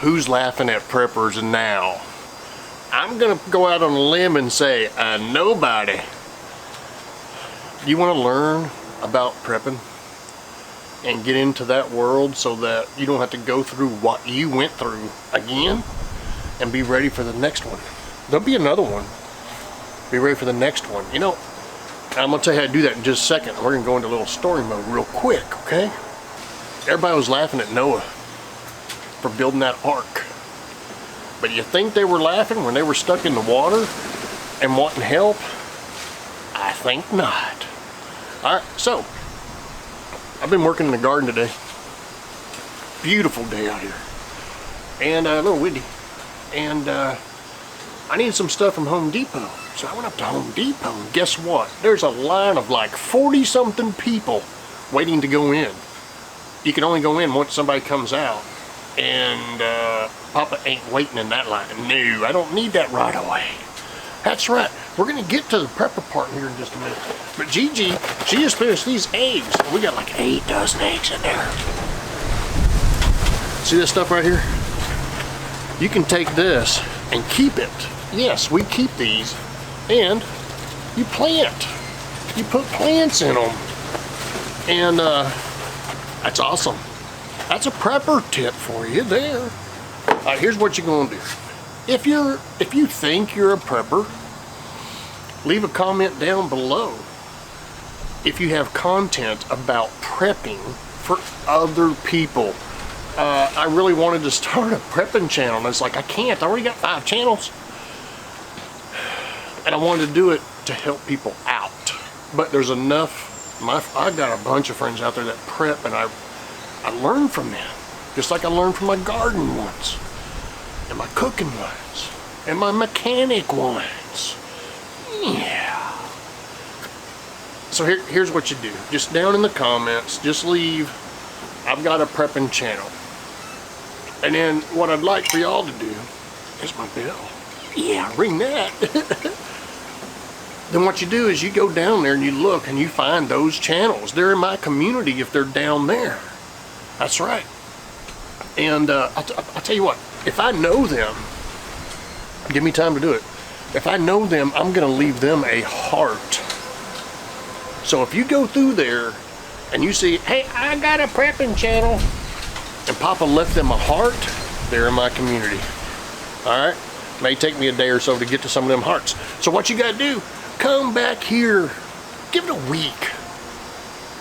who's laughing at preppers now? I'm gonna go out on a limb and say nobody. You want to learn about prepping and get into that world so that you don't have to go through what you went through again, and be ready for the next one. There'll be another one. Be ready for the next one. You know, I'm gonna tell you how to do that in just a second. We're gonna go into a little story mode real quick, okay? Everybody was laughing at Noah for building that ark. But you think they were laughing when they were stuck in the water and wanting help? I think not. All right, so I've been working in the garden today. Beautiful day out here. And a little windy. And I needed some stuff from Home Depot. So I went up to Home Depot, and guess what? There's a line of like 40-something people waiting to go in. You can only go in once somebody comes out. And Papa ain't waiting in that line. No, I don't need that right away. That's right. We're gonna get to the prepper part here in just a minute. But Gigi, she just finished these eggs. We got like 8 dozen eggs in there. See this stuff right here? You can take this and keep it. Yes, we keep these. And you plant. You put plants in them. And that's awesome. That's a prepper tip for you there. All right, here's what you're gonna do. If you think you're a prepper, leave a comment down below. If you have content about prepping for other people. I really wanted to start a prepping channel, and it's like, I can't. I already got 5 channels. And I wanted to do it to help people out. But there's enough. I've got a bunch of friends out there that prep, and I learn from them. Just like I learned from my garden ones, and my cooking ones, and my mechanic ones. Yeah. So here's what you do. Just down in the comments, just leave, I've got a prepping channel. And then what I'd like for y'all to do is my bell. Yeah, ring that. Then what you do is you go down there and you look and you find those channels. They're in my community if they're down there. That's right. And I'll tell you what, if I know them, give me time to do it. If I know them, I'm gonna leave them a heart. So if you go through there and you see, hey, I got a prepping channel, and Papa left them a heart, they're in my community. All right? May take me a day or so to get to some of them hearts. So what you gotta do, come back here, give it a week.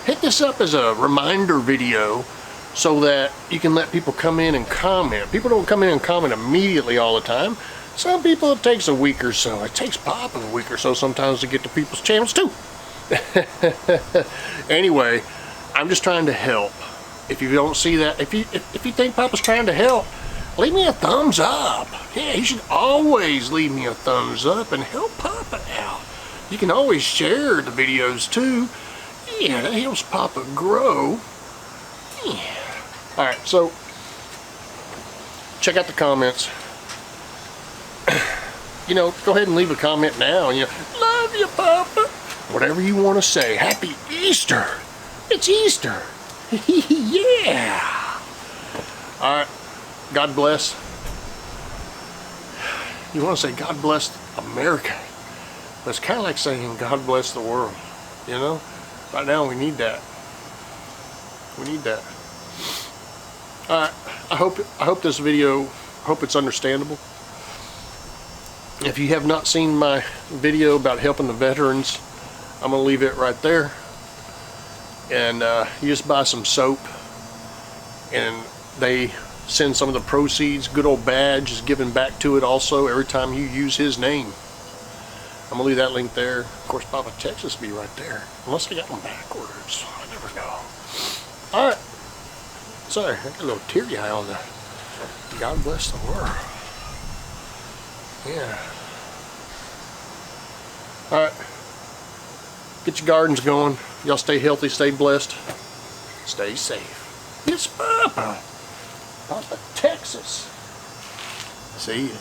Hit this up as a reminder video so that you can let people come in and comment. People don't come in and comment immediately all the time. Some people, it takes a week or so. It takes Papa a week or so sometimes to get to people's channels too. Anyway, I'm just trying to help. If you don't see that, if you think Papa's trying to help, leave me a thumbs up. Yeah, you should always leave me a thumbs up and help Papa out. You can always share the videos too. Yeah, that helps Papa grow. Yeah. All right, so check out the comments. You know, go ahead and leave a comment now. You know, love you, Papa. Whatever you want to say. Happy Easter. It's Easter. Yeah. All right. God bless. You want to say God bless America. But it's kind of like saying God bless the world. You know? Right now we need that. We need that. All right. I hope this video, hope it's understandable. If you have not seen my video about helping the veterans, I'm going to leave it right there. And you just buy some soap, and they send some of the proceeds. Good old Badge is giving back to it also every time you use his name. I'm going to leave that link there. Of course, Papa Texas will be right there. Unless I got them backwards. I never know. Alright. Sorry, I got a little teary eye on that. God bless the world. Yeah. Alright. Get your gardens going. Y'all stay healthy, stay blessed, stay safe. It's Papa. Papa Texas. See ya.